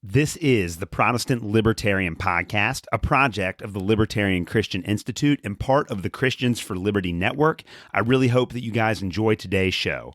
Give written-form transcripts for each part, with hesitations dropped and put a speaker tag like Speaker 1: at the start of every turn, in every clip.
Speaker 1: This is the Protestant Libertarian Podcast, a project of the Libertarian Christian Institute and part of the Christians for Liberty Network. I really hope that you guys enjoy today's show.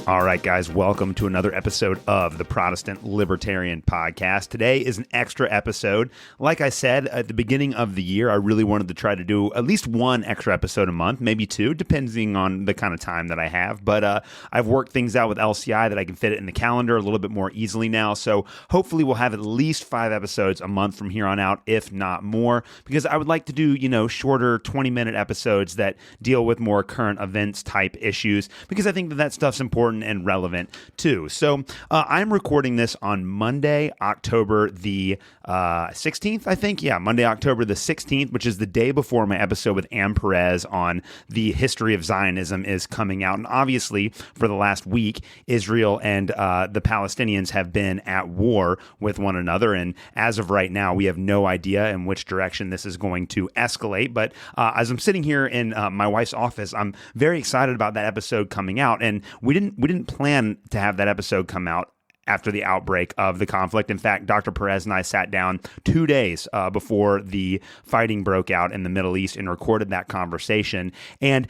Speaker 1: All right, guys, welcome to another episode of the Protestant Libertarian Podcast. Today is an extra episode. Like I said, at the beginning of the year, I really wanted to try to do at least one extra episode a month, maybe two, depending on the kind of time that I have. But I've worked things out with LCI that I can fit it in the calendar a little bit more easily now. So hopefully we'll have at least 5 episodes a month from here on out, if not more, because I would like to do, shorter 20-minute episodes that deal with more current events type issues, because I think that stuff's important and relevant too. So I'm recording this on Monday, October the 16th, I think. Yeah, Monday, October the 16th, which is the day before my episode with Perez on the history of Zionism is coming out. And obviously, for the last week, Israel and the Palestinians have been at war with one another. And as of right now, we have no idea in which direction this is going to escalate. But as I'm sitting here in my wife's office, I'm very excited about that episode coming out. And we didn't plan to have that episode come out after the outbreak of the conflict. In fact, Dr. Perez and I sat down 2 days before the fighting broke out in the Middle East and recorded that conversation. And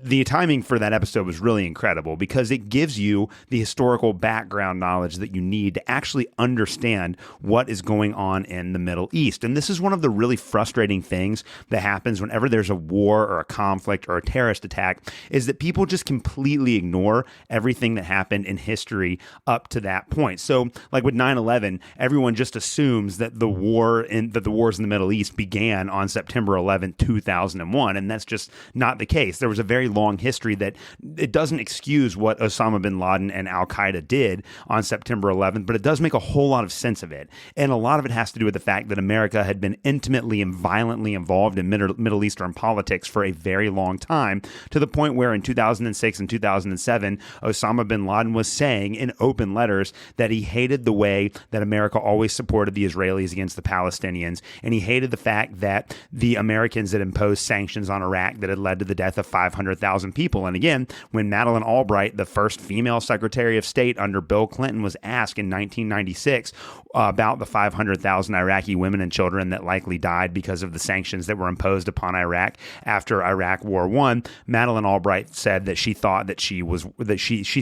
Speaker 1: the timing for that episode was really incredible because it gives you the historical background knowledge that you need to actually understand what is going on in the Middle East. And this is one of the really frustrating things that happens whenever there's a war or a conflict or a terrorist attack, is that people just completely ignore everything that happened in history up to that point. So like with 9/11, everyone just assumes that the wars in the Middle East began on September 11, 2001. And that's just not the case. There was a very long history that it doesn't excuse what Osama bin Laden and Al-Qaeda did on September 11th, but it does make a whole lot of sense of it. And a lot of it has to do with the fact that America had been intimately and violently involved in Middle Eastern politics for a very long time, to the point where in 2006 and 2007, Osama bin Laden was saying in open letters that he hated the way that America always supported the Israelis against the Palestinians, and he hated the fact that the Americans had imposed sanctions on Iraq that had led to the death of 500,000 people. And again, when Madeleine Albright, the first female Secretary of State under Bill Clinton, was asked in 1996 about the 500,000 Iraqi women and children that likely died because of the sanctions that were imposed upon Iraq after Iraq War I, Madeleine Albright said that she thought that she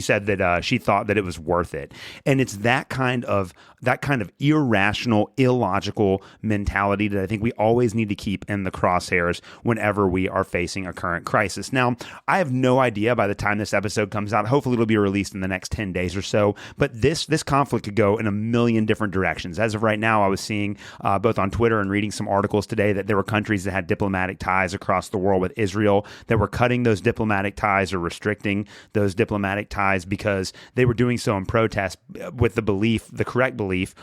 Speaker 1: said that she thought that it was worth it. And it's that kind of irrational, illogical mentality that I think we always need to keep in the crosshairs whenever we are facing a current crisis. Now, I have no idea by the time this episode comes out. Hopefully it'll be released in the next 10 days or so. But this conflict could go in a million different directions. As of right now, I was seeing both on Twitter and reading some articles today that there were countries that had diplomatic ties across the world with Israel that were cutting those diplomatic ties or restricting those diplomatic ties because they were doing so in protest with the correct belief,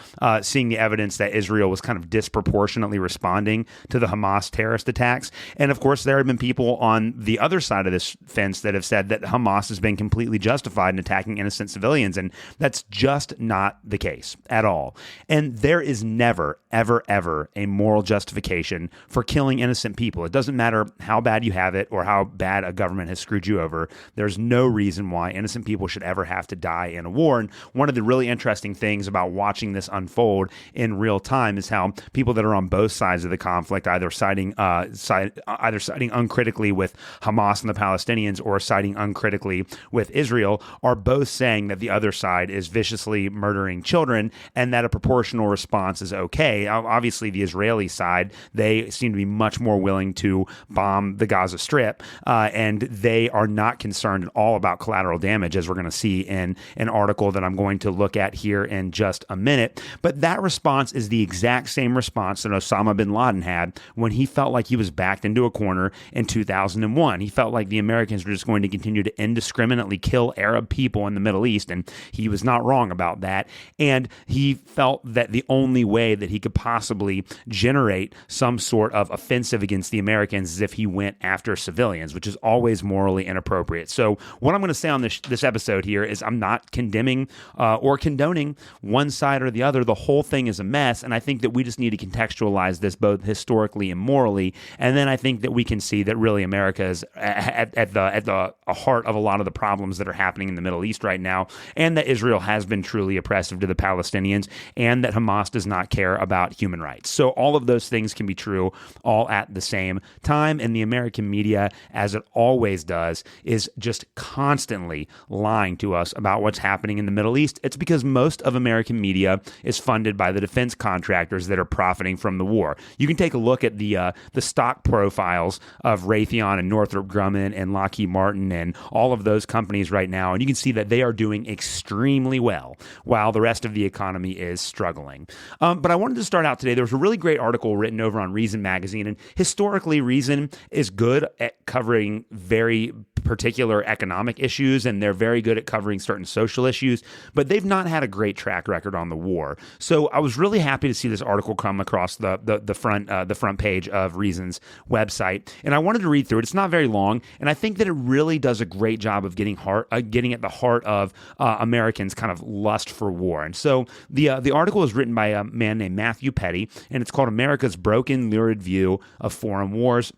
Speaker 1: seeing the evidence that Israel was kind of disproportionately responding to the Hamas terrorist attacks. And of course, there have been people on the other side of this fence that have said that Hamas has been completely justified in attacking innocent civilians, and that's just not the case at all. And there is never, ever, ever a moral justification for killing innocent people. It doesn't matter how bad you have it or how bad a government has screwed you over. There's no reason why innocent people should ever have to die in a war. And one of the really interesting things about watching this unfold in real time is how people that are on both sides of the conflict, either siding uncritically with Hamas and the Palestinians or siding uncritically with Israel, are both saying that the other side is viciously murdering children and that a proportional response is okay. Obviously, the Israeli side, they seem to be much more willing to bomb the Gaza Strip, and they are not concerned at all about collateral damage, as we're going to see in an article that I'm going to look at here in just a minute. But that response is the exact same response that Osama bin Laden had when he felt like he was backed into a corner in 2001. He felt like the Americans were just going to continue to indiscriminately kill Arab people in the Middle East, and he was not wrong about that. And he felt that the only way that he could possibly generate some sort of offensive against the Americans is if he went after civilians, which is always morally inappropriate. So what I'm going to say on this episode here is I'm not condemning or condoning one side or the other. The whole thing is a mess, and I think that we just need to contextualize this both historically and morally. And then I think that we can see that really America at the heart of a lot of the problems that are happening in the Middle East right now, and that Israel has been truly oppressive to the Palestinians, and that Hamas does not care about human rights. So all of those things can be true all at the same time, and the American media, as it always does, is just constantly lying to us about what's happening in the Middle East. It's because most of American media is funded by the defense contractors that are profiting from the war. You can take a look at the stock profiles of Raytheon and Northrop Grumman and Lockheed Martin and all of those companies right now, and you can see that they are doing extremely well while the rest of the economy is struggling. But I wanted to start out today. There was a really great article written over on Reason Magazine, and historically, Reason is good at covering very particular economic issues, and they're very good at covering certain social issues, but they've not had a great track record on the war. So I was really happy to see this article come across the front page of Reason's website, and I wanted to read through it. It's not very long, and I think that it really does a great job of getting at the heart of Americans' kind of lust for war. And so the article is written by a man named Matthew Petti, and it's called "America's Broken, Lurid View of Foreign Wars."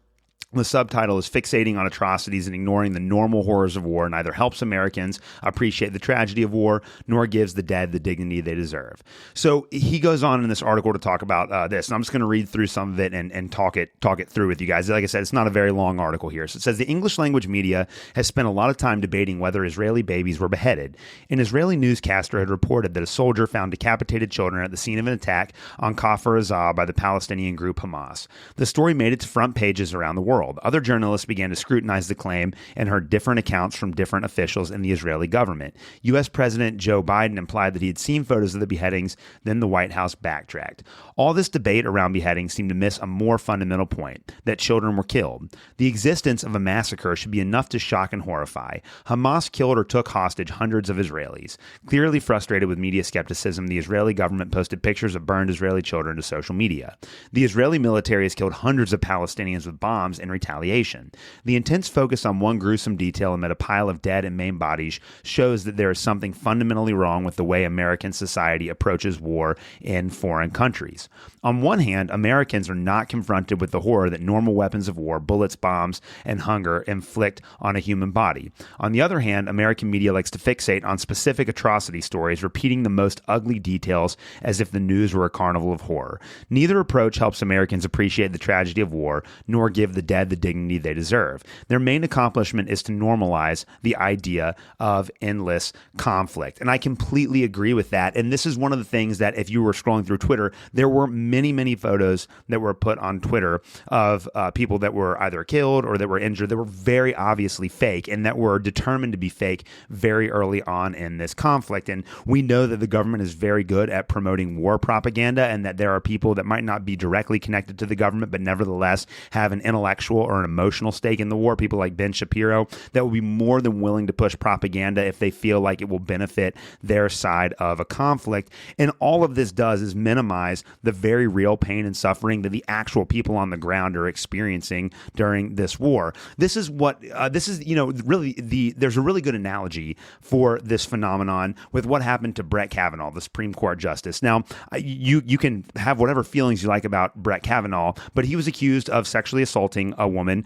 Speaker 1: The subtitle is "Fixating on Atrocities and Ignoring the Normal Horrors of War Neither Helps Americans Appreciate the Tragedy of War, Nor Gives the Dead the Dignity They Deserve." So he goes on in this article to talk about this, and I'm just going to read through some of it and talk it through with you guys. Like I said, it's not a very long article here. So it says, the English language media has spent a lot of time debating whether Israeli babies were beheaded. An Israeli newscaster had reported that a soldier found decapitated children at the scene of an attack on Kfar Aza by the Palestinian group Hamas. The story made its front pages around the world. Other journalists began to scrutinize the claim and heard different accounts from different officials in the Israeli government. U.S. President Joe Biden implied that he had seen photos of the beheadings, then the White House backtracked. All this debate around beheadings seemed to miss a more fundamental point, that children were killed. The existence of a massacre should be enough to shock and horrify. Hamas killed or took hostage hundreds of Israelis. Clearly frustrated with media skepticism, the Israeli government posted pictures of burned Israeli children to social media. The Israeli military has killed hundreds of Palestinians with bombs in retaliation. The intense focus on one gruesome detail amid a pile of dead and maimed bodies shows that there is something fundamentally wrong with the way American society approaches war in foreign countries. On one hand, Americans are not confronted with the horror that normal weapons of war, bullets, bombs, and hunger inflict on a human body. On the other hand, American media likes to fixate on specific atrocity stories, repeating the most ugly details as if the news were a carnival of horror. Neither approach helps Americans appreciate the tragedy of war, nor give the dead the dignity they deserve. Their main accomplishment is to normalize the idea of endless conflict. And I completely agree with that. And this is one of the things that, if you were scrolling through Twitter, there were many photos that were put on Twitter of people that were either killed or that were injured that were very obviously fake and that were determined to be fake very early on in this conflict. And we know that the government is very good at promoting war propaganda, and that there are people that might not be directly connected to the government, but nevertheless have an intellectual or an emotional stake in the war. People like Ben Shapiro that will be more than willing to push propaganda if they feel like it will benefit their side of a conflict. And all of this does is minimize the very real pain and suffering that the actual people on the ground are experiencing during this war. This is really there's a really good analogy for this phenomenon with what happened to Brett Kavanaugh, the Supreme Court justice. Now, you can have whatever feelings you like about Brett Kavanaugh, but he was accused of sexually assaulting a woman,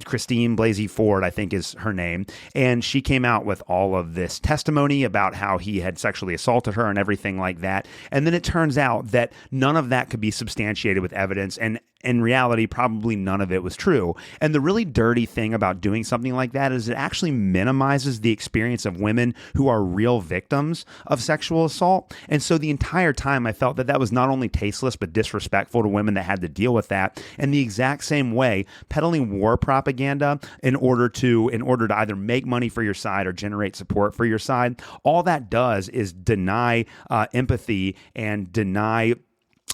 Speaker 1: Christine Blasey Ford, I think is her name, and she came out with all of this testimony about how he had sexually assaulted her and everything like that. And then it turns out that none of that could be substantiated with evidence, and in reality, probably none of it was true. And the really dirty thing about doing something like that is it actually minimizes the experience of women who are real victims of sexual assault. And so the entire time I felt that was not only tasteless, but disrespectful to women that had to deal with that. And the exact same way, peddling war propaganda in order to either make money for your side or generate support for your side, all that does is deny empathy and deny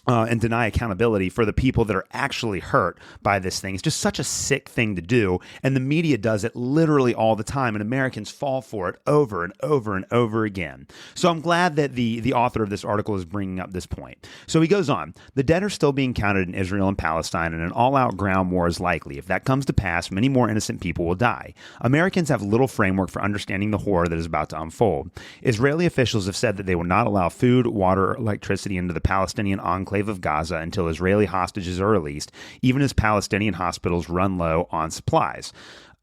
Speaker 1: accountability for the people that are actually hurt by this thing. It's just such a sick thing to do, and the media does it literally all the time, and Americans fall for it over and over and over again. So I'm glad that the author of this article is bringing up this point. So he goes on, the dead are still being counted in Israel and Palestine, and an all-out ground war is likely. If that comes to pass, many more innocent people will die. Americans have little framework for understanding the horror that is about to unfold. Israeli officials have said that they will not allow food, water, or electricity into the Palestinian enclave of Gaza until Israeli hostages are released, even as Palestinian hospitals run low on supplies.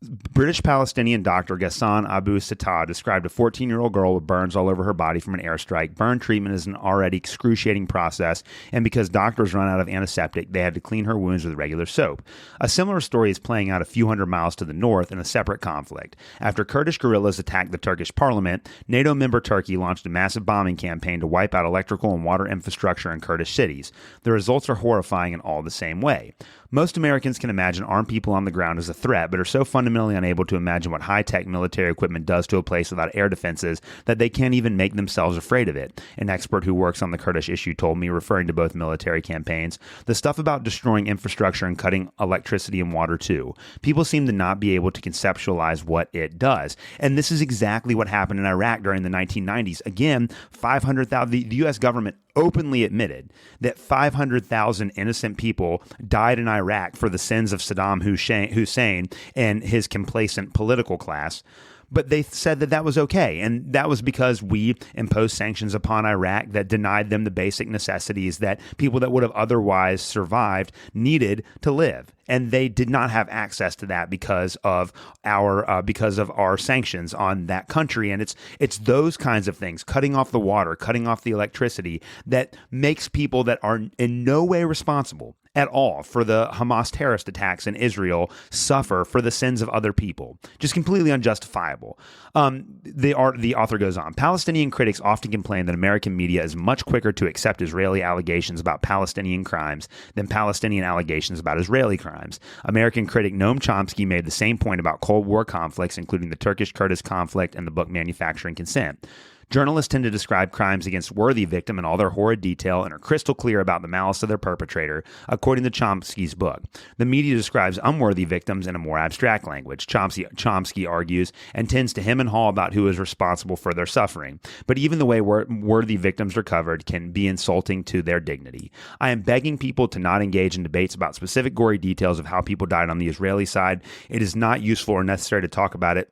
Speaker 1: British Palestinian doctor Ghassan Abu Sittah described a 14-year-old girl with burns all over her body from an airstrike. Burn treatment is an already excruciating process, and because doctors run out of antiseptic, they had to clean her wounds with regular soap. A similar story is playing out a few hundred miles to the north in a separate conflict. After Kurdish guerrillas attacked the Turkish parliament, NATO member Turkey launched a massive bombing campaign to wipe out electrical and water infrastructure in Kurdish cities. The results are horrifying in all the same way. Most Americans can imagine armed people on the ground as a threat, but are so fundamentally unable to imagine what high-tech military equipment does to a place without air defenses that they can't even make themselves afraid of it. An expert who works on the Kurdish issue told me, referring to both military campaigns, the stuff about destroying infrastructure and cutting electricity and water too. People seem to not be able to conceptualize what it does. And this is exactly what happened in Iraq during the 1990s. Again, 500,000, the U.S. government openly admitted that 500,000 innocent people died in Iraq for the sins of Saddam Hussein and his complacent political class. But they said that that was okay. And that was because we imposed sanctions upon Iraq that denied them the basic necessities that people that would have otherwise survived needed to live. And they did not have access to that because of our sanctions on that country. And it's those kinds of things, cutting off the water, cutting off the electricity, that makes people that are in no way responsible at all for the Hamas terrorist attacks in Israel suffer for the sins of other people. Just completely unjustifiable. The author goes on. Palestinian critics often complain that American media is much quicker to accept Israeli allegations about Palestinian crimes than Palestinian allegations about Israeli crimes. American critic Noam Chomsky made the same point about Cold War conflicts, including the Turkish-Kurdish conflict and the book Manufacturing Consent. Journalists tend to describe crimes against worthy victim in all their horrid detail and are crystal clear about the malice of their perpetrator, according to Chomsky's book. The media describes unworthy victims in a more abstract language, Chomsky argues, and tends to hem and haw about who is responsible for their suffering. But even the way worthy victims are covered can be insulting to their dignity. I am begging people to not engage in debates about specific gory details of how people died on the Israeli side. It is not useful or necessary to talk about it.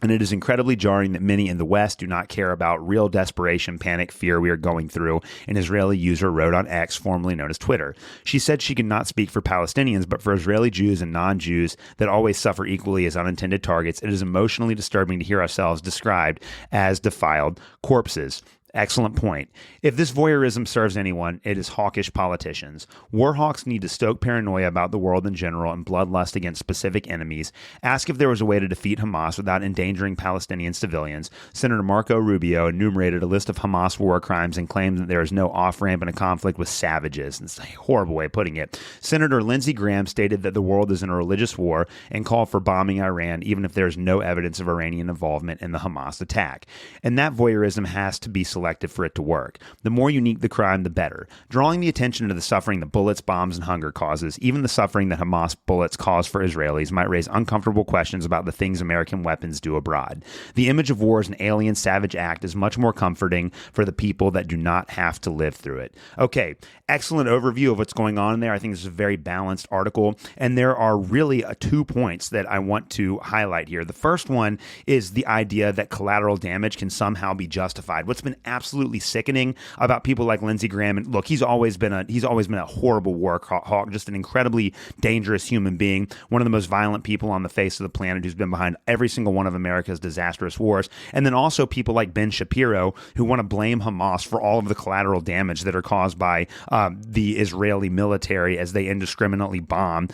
Speaker 1: And it is incredibly jarring that many in the West do not care about real desperation, panic, fear we are going through, an Israeli user wrote on X, formerly known as Twitter. She said she could not speak for Palestinians, but for Israeli Jews and non-Jews that always suffer equally as unintended targets, it is emotionally disturbing to hear ourselves described as defiled corpses. Excellent point. If this voyeurism serves anyone, it is hawkish politicians. War hawks need to stoke paranoia about the world in general and bloodlust against specific enemies. Ask if there was a way to defeat Hamas without endangering Palestinian civilians. Senator Marco Rubio enumerated a list of Hamas war crimes and claimed that there is no off-ramp in a conflict with savages. It's a horrible way of putting it. Senator Lindsey Graham stated that the world is in a religious war and called for bombing Iran, even if there is no evidence of Iranian involvement in the Hamas attack. And that voyeurism has to be selective for it to work. The more unique the crime, the better. Drawing the attention to the suffering that bullets, bombs, and hunger causes, even the suffering that Hamas bullets cause for Israelis, might raise uncomfortable questions about the things American weapons do abroad. The image of war as an alien, savage act is much more comforting for the people that do not have to live through it. Okay, excellent overview of what's going on in there. I think this is a very balanced article, and there are really 2 points that I want to highlight here. The first one is the idea that collateral damage can somehow be justified. What's been absolutely sickening about people like Lindsey Graham, and look, he's always been a horrible war hawk, just an incredibly dangerous human being, one of the most violent people on the face of the planet, who's been behind every single one of America's disastrous wars. And then also people like Ben Shapiro, who want to blame Hamas for all of the collateral damage that are caused by the Israeli military as they indiscriminately bomb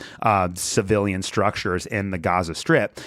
Speaker 1: civilian structures in the Gaza Strip.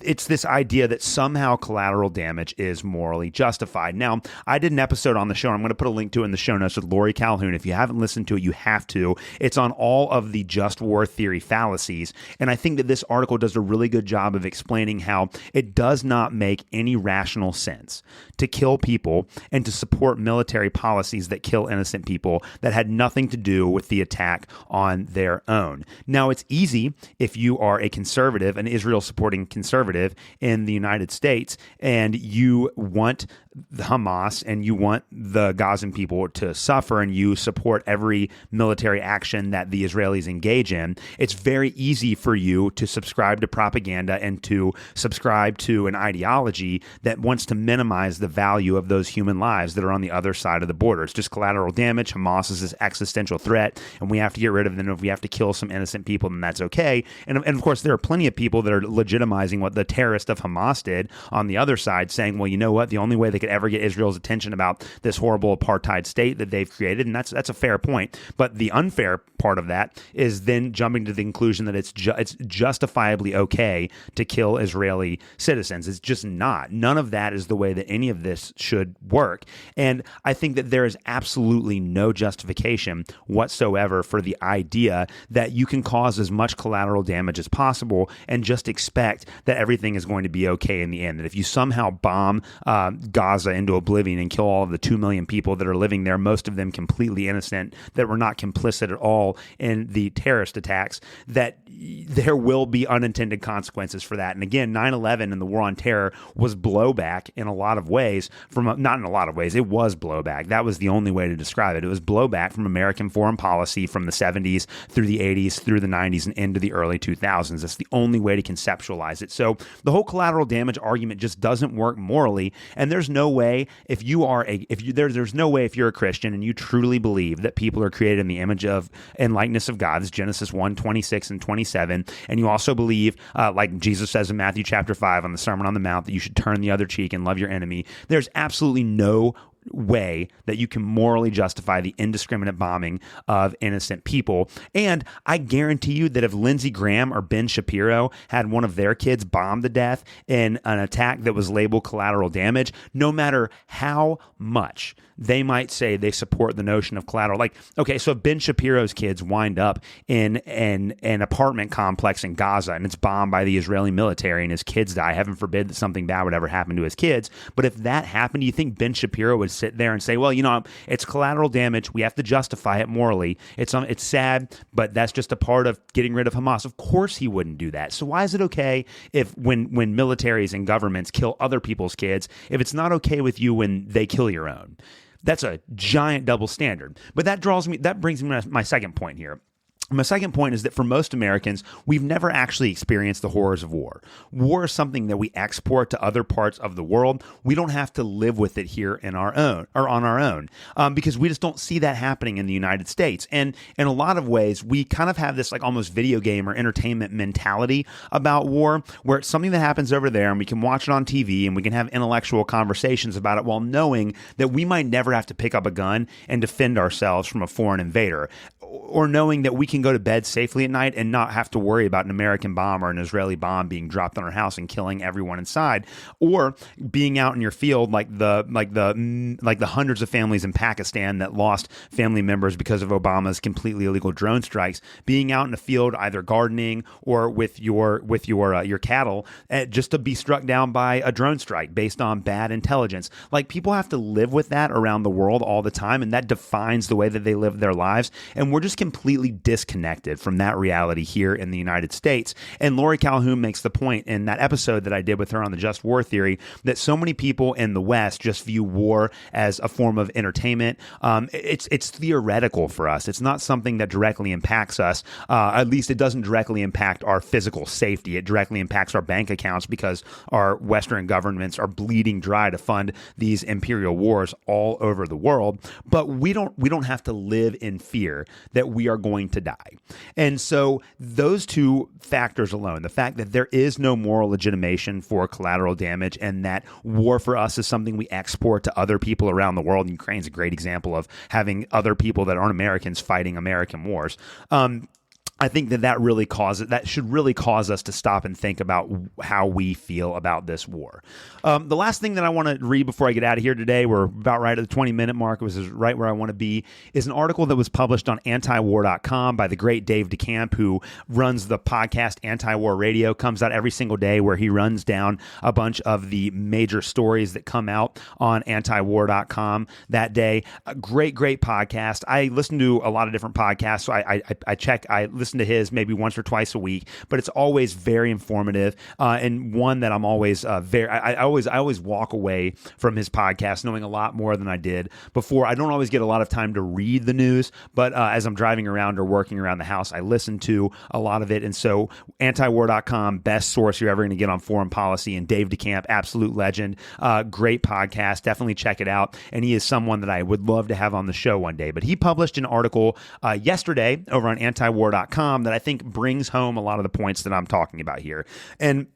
Speaker 1: It's this idea that somehow collateral damage is morally justified. Now, I did an episode on the show, and I'm going to put a link to it in the show notes, with Lori Calhoun. If you haven't listened to it, you have to. It's on all of the just war theory fallacies, and I think that this article does a really good job of explaining how it does not make any rational sense to kill people and to support military policies that kill innocent people that had nothing to do with the attack on their own. Now, it's easy if you are a conservative, an Israel-supporting conservative in the United States, and you want Hamas and and you want the Gazan people to suffer and you support every military action that the Israelis engage in, it's very easy for you to subscribe to propaganda and to subscribe to an ideology that wants to minimize the value of those human lives that are on the other side of the border. It's just collateral damage. Hamas is this existential threat, and we have to get rid of them. If we have to kill some innocent people, then that's okay. And of course, there are plenty of people that are legitimizing what the terrorists of Hamas did on the other side, saying, well, you know what? The only way they could ever get Israel's attention about this horrible apartheid state that they've created, and that's a fair point. But the unfair part of that is then jumping to the conclusion that it's justifiably okay to kill Israeli citizens. It's just not. None of that is the way that any of this should work. And I think that there is absolutely no justification whatsoever for the idea that you can cause as much collateral damage as possible and just expect that everything is going to be okay in the end. That if you somehow bomb Gaza into oblivion and kill all of the 2 million people that are living there, most of them completely innocent, that were not complicit at all in the terrorist attacks, that there will be unintended consequences for that. And again, 9/11 and the war on terror was blowback in a lot of ways. Not in a lot of ways, it was blowback. That was the only way to describe it. It was blowback from American foreign policy from the 70s through the 80s, through the 90s, and into the early 2000s. That's the only way to conceptualize it. So the whole collateral damage argument just doesn't work morally. And there's no way if there's no way if you're a Christian and you truly believe that people are created in the image of and likeness of God, Genesis 1:26 and 27, and you also believe, like Jesus says in Matthew chapter 5 on the Sermon on the Mount, that you should turn the other cheek and love your enemy, there's absolutely no way that you can morally justify the indiscriminate bombing of innocent people. And I guarantee you that if Lindsey Graham or Ben Shapiro had one of their kids bombed to death in an attack that was labeled collateral damage, no matter how much they might say they support the notion of collateral. Like, okay, so if Ben Shapiro's kids wind up in an apartment complex in Gaza and it's bombed by the Israeli military and his kids die, heaven forbid that something bad would ever happen to his kids. But if that happened, do you think Ben Shapiro would sit there and say, well, it's collateral damage. We have to justify it morally. It's sad, but that's just a part of getting rid of Hamas. Of course he wouldn't do that. So why is it okay if when militaries and governments kill other people's kids, if it's not okay with you when they kill your own? That's a giant double standard. But that brings me to my second point here. My second point is that for most Americans, we've never actually experienced the horrors of war. War is something that we export to other parts of the world. We don't have to live with it here on our own, because we just don't see that happening in the United States. And in a lot of ways, we kind of have this like almost video game or entertainment mentality about war, where it's something that happens over there and we can watch it on TV and we can have intellectual conversations about it while knowing that we might never have to pick up a gun and defend ourselves from a foreign invader, or knowing that we can go to bed safely at night and not have to worry about an American bomb or an Israeli bomb being dropped on our house and killing everyone inside, or being out in your field like the hundreds of families in Pakistan that lost family members because of Obama's completely illegal drone strikes, being out in the field either gardening or with your cattle, just to be struck down by a drone strike based on bad intelligence. Like, people have to live with that around the world all the time, and that defines the way that they live their lives. And we're just completely disconnected from that reality here in the United States. And Lori Calhoun makes the point in that episode that I did with her on the just war theory that so many people in the West just view war as a form of entertainment. It's theoretical for us. It's not something that directly impacts us. At least it doesn't directly impact our physical safety. It directly impacts our bank accounts because our Western governments are bleeding dry to fund these imperial wars all over the world. But we don't have to live in fear that we are going to die. And so those two factors alone, the fact that there is no moral legitimation for collateral damage and that war for us is something we export to other people around the world. Ukraine's a great example of having other people that aren't Americans fighting American wars. I think that should really cause us to stop and think about how we feel about this war. The last thing that I want to read before I get out of here today, we're about right at the 20-minute mark, which is right where I want to be, is an article that was published on antiwar.com by the great Dave DeCamp, who runs the podcast Anti-War Radio, comes out every single day, where he runs down a bunch of the major stories that come out on antiwar.com that day. A great podcast. I listen to a lot of different podcasts, so I listen listen to his maybe once or twice a week, but it's always very informative, and one that I'm always I always walk away from his podcast knowing a lot more than I did before. I don't always get a lot of time to read the news, but as I'm driving around or working around the house, I listen to a lot of it. And so antiwar.com, best source you're ever going to get on foreign policy, and Dave DeCamp, absolute legend, great podcast. Definitely check it out. And he is someone that I would love to have on the show one day. But he published an article yesterday over on antiwar.com that I think brings home a lot of the points that I'm talking about here. And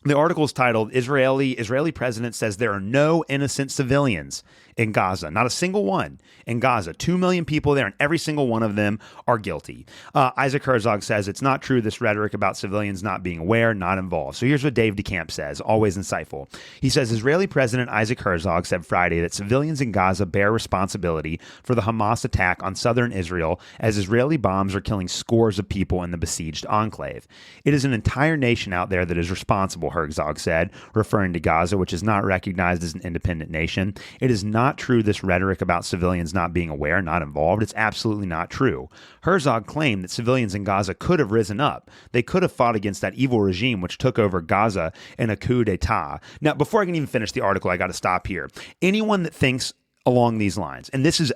Speaker 1: the article is titled, Israeli President Says There Are No Innocent Civilians in Gaza. Not a single one in Gaza. 2 million people there, and every single one of them are guilty. Isaac Herzog says it's not true, this rhetoric about civilians not being aware, not involved. So here's what Dave DeCamp says, always insightful. He says Israeli President Isaac Herzog said Friday that civilians in Gaza bear responsibility for the Hamas attack on southern Israel as Israeli bombs are killing scores of people in the besieged enclave. It is an entire nation out there that is responsible, Herzog said, referring to Gaza, which is not recognized as an independent nation. It is not true, this rhetoric about civilians not being aware, not involved. It's absolutely not true. Herzog claimed that civilians in Gaza could have risen up. They could have fought against that evil regime which took over Gaza in a coup d'etat. Now, before I can even finish the article, I got to stop here. Anyone that thinks along these lines, and this is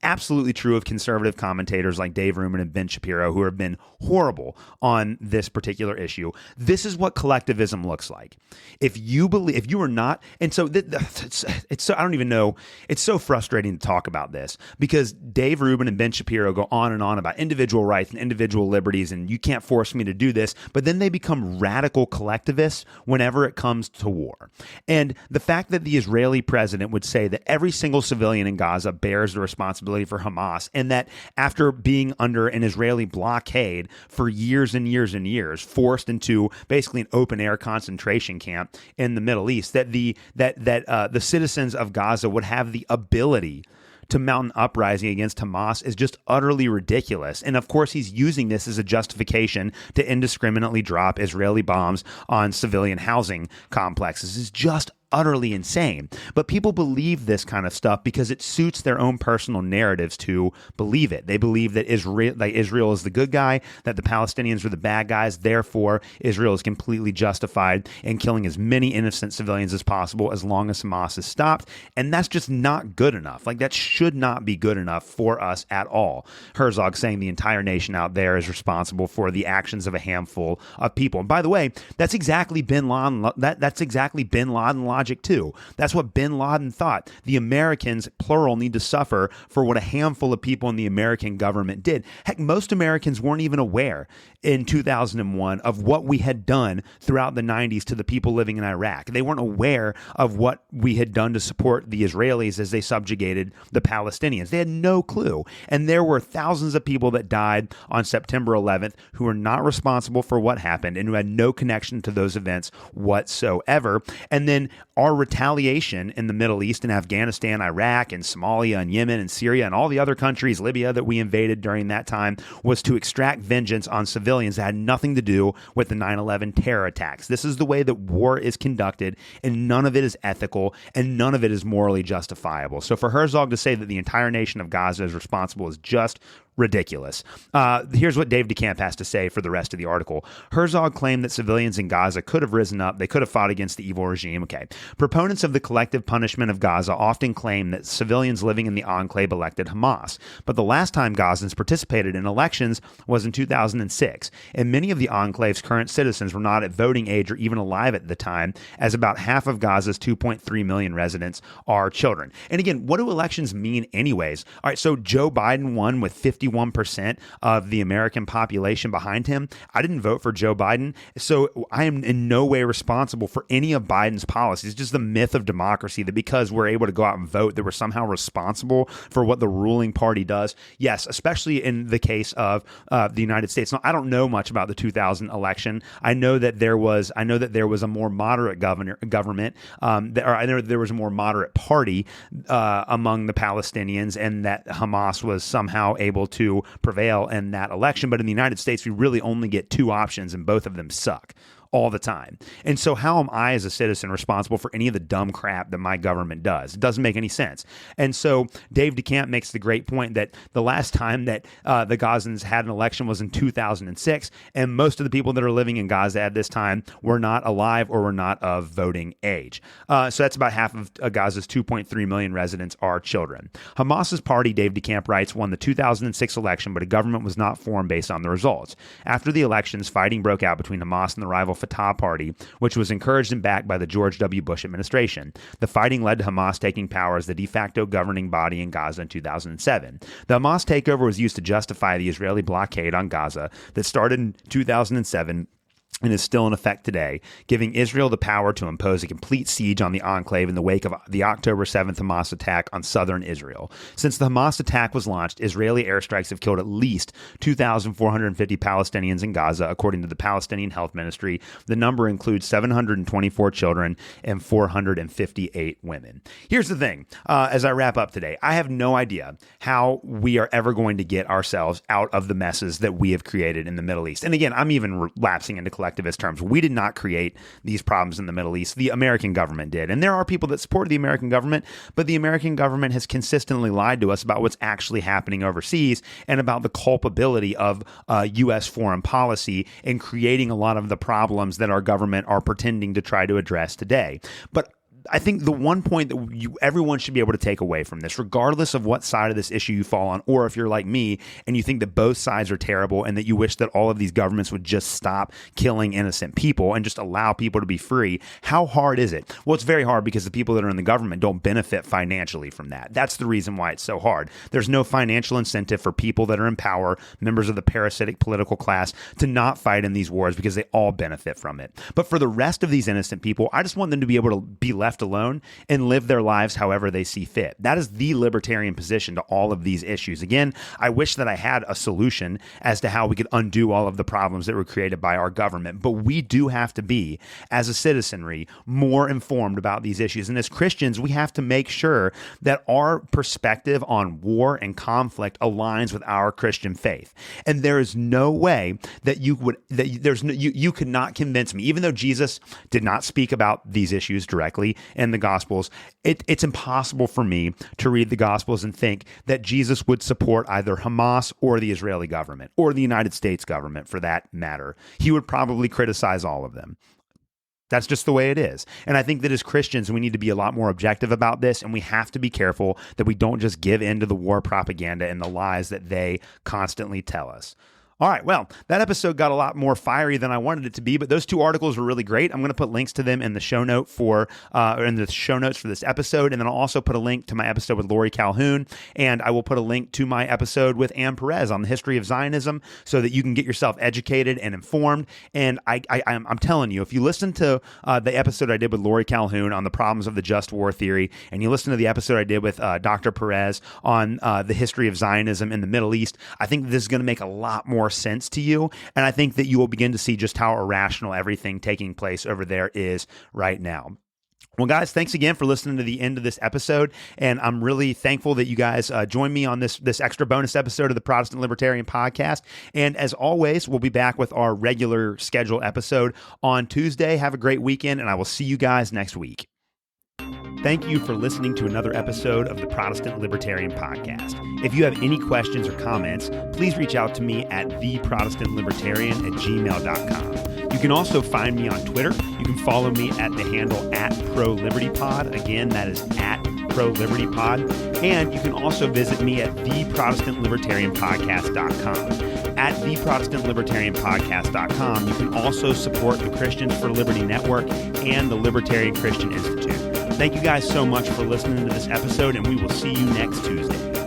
Speaker 1: absolutely true of conservative commentators like Dave Rubin and Ben Shapiro, who have been horrible on this particular issue. This is what collectivism looks like. If you are not, and so it's so, I don't even know, it's so frustrating to talk about this because Dave Rubin and Ben Shapiro go on and on about individual rights and individual liberties, and you can't force me to do this, but then they become radical collectivists whenever it comes to war. And the fact that the Israeli president would say that every single civilian in Gaza bears the responsibility for Hamas, and that after being under an Israeli blockade for years and years and years, forced into basically an open air concentration camp in the Middle East, that the citizens of Gaza would have the ability to mount an uprising against Hamas is just utterly ridiculous. And of course, he's using this as a justification to indiscriminately drop Israeli bombs on civilian housing complexes. It's just utterly insane. But people believe this kind of stuff because it suits their own personal narratives to believe it. They believe that Israel is the good guy, that the Palestinians are the bad guys. Therefore, Israel is completely justified in killing as many innocent civilians as possible as long as Hamas is stopped. And that's just not good enough. Like, that should not be good enough for us at all. Herzog saying the entire nation out there is responsible for the actions of a handful of people. And by the way, that's exactly Bin Laden. That's exactly Bin Laden logic too. That's what Bin Laden thought. The Americans, plural, need to suffer for what a handful of people in the American government did. Heck, most Americans weren't even aware in 2001 of what we had done throughout the 90s to the people living in Iraq. They weren't aware of what we had done to support the Israelis as they subjugated the Palestinians. They had no clue. And there were thousands of people that died on September 11th who were not responsible for what happened and who had no connection to those events whatsoever. And then our retaliation in the Middle East and Afghanistan, Iraq, and Somalia, and Yemen, and Syria, and all the other countries, Libya, that we invaded during that time, was to extract vengeance on civilians that had nothing to do with the 9/11 terror attacks. This is the way that war is conducted, and none of it is ethical, and none of it is morally justifiable. So for Herzog to say that the entire nation of Gaza is responsible is just ridiculous. Here's what Dave DeCamp has to say for the rest of the article. Herzog claimed that civilians in Gaza could have risen up. They could have fought against the evil regime. Okay. Proponents of the collective punishment of Gaza often claim that civilians living in the enclave elected Hamas. But the last time Gazans participated in elections was in 2006. And many of the enclave's current citizens were not at voting age or even alive at the time, as about half of Gaza's 2.3 million residents are children. And again, what do elections mean anyways? All right, so Joe Biden won with 51% of the American population behind him. I didn't vote for Joe Biden, so I am in no way responsible for any of Biden's policies. It's just the myth of democracy that because we're able to go out and vote, that we're somehow responsible for what the ruling party does. Yes, especially in the case of the United States. Now, I don't know much about the 2000 election. I know that there was a more moderate government, or I know that there was a more moderate party among the Palestinians, and that Hamas was somehow able to prevail in that election. But in the United States, we really only get two options, and both of them suck. all the time. And so how am I as a citizen responsible for any of the dumb crap that my government does? It doesn't make any sense. And so Dave DeCamp makes the great point that the last time that the Gazans had an election was in 2006, and most of the people that are living in Gaza at this time were not alive or were not of voting age. So that's about half of Gaza's 2.3 million residents are children. Hamas's party, Dave DeCamp writes, won the 2006 election, but a government was not formed based on the results. After the elections, fighting broke out between Hamas and the rival Fatah party, which was encouraged and backed by the George W. Bush administration. The fighting led to Hamas taking power as the de facto governing body in Gaza in 2007. The Hamas takeover was used to justify the Israeli blockade on Gaza that started in 2007 and is still in effect today, giving Israel the power to impose a complete siege on the enclave in the wake of the October 7th Hamas attack on southern Israel. Since the Hamas attack was launched, Israeli airstrikes have killed at least 2,450 Palestinians in Gaza, according to the Palestinian Health Ministry. The number includes 724 children and 458 women. Here's the thing, as I wrap up today, I have no idea how we are ever going to get ourselves out of the messes that we have created in the Middle East. And again, I'm even lapsing into collectivist terms. We did not create these problems in the Middle East. The American government did. And there are people that support the American government, but the American government has consistently lied to us about what's actually happening overseas and about the culpability of U.S. foreign policy in creating a lot of the problems that our government are pretending to try to address today. But I think the one point that everyone should be able to take away from this, regardless of what side of this issue you fall on, or if you're like me and you think that both sides are terrible and that you wish that all of these governments would just stop killing innocent people and just allow people to be free, how hard is it? Well, it's very hard because the people that are in the government don't benefit financially from that. That's the reason why it's so hard. There's no financial incentive for people that are in power, members of the parasitic political class, to not fight in these wars because they all benefit from it. But for the rest of these innocent people, I just want them to be able to be left alone and live their lives however they see fit. That is the libertarian position to all of these issues. Again, I wish that I had a solution as to how we could undo all of the problems that were created by our government, but we do have to be, as a citizenry, more informed about these issues. And as Christians, we have to make sure that our perspective on war and conflict aligns with our Christian faith. And there is no way that you could not convince me, even though Jesus did not speak about these issues directly in the Gospels, it's impossible for me to read the Gospels and think that Jesus would support either Hamas or the Israeli government or the United States government for that matter. He would probably criticize all of them. That's just the way it is. And I think that as Christians, we need to be a lot more objective about this, and we have to be careful that we don't just give in to the war propaganda and the lies that they constantly tell us. All right, well, that episode got a lot more fiery than I wanted it to be, but those two articles were really great. I'm going to put links to them in the show note in the show notes for this episode, and then I'll also put a link to my episode with Lori Calhoun, and I will put a link to my episode with Perez on the history of Zionism, so that you can get yourself educated and informed. And I'm telling you, if you listen to the episode I did with Lori Calhoun on the problems of the just war theory, and you listen to the episode I did with Dr. Perez on the history of Zionism in the Middle East, I think this is going to make a lot more sense to you. And I think that you will begin to see just how irrational everything taking place over there is right now. Well, guys, thanks again for listening to the end of this episode. And I'm really thankful that you guys joined me on this extra bonus episode of the Protestant Libertarian Podcast. And as always, we'll be back with our regular scheduled episode on Tuesday. Have a great weekend, and I will see you guys next week. Thank you for listening to another episode of the Protestant Libertarian Podcast. If you have any questions or comments, please reach out to me at theprotestantlibertarian@gmail.com. You can also find me on Twitter. You can follow me at the handle @ProLibertyPod. Again, that is @ProLibertyPod. And you can also visit me at theprotestantlibertarianpodcast.com. At theprotestantlibertarianpodcast.com, you can also support the Christians for Liberty Network and the Libertarian Christian Institute. Thank you guys so much for listening to this episode, and we will see you next Tuesday.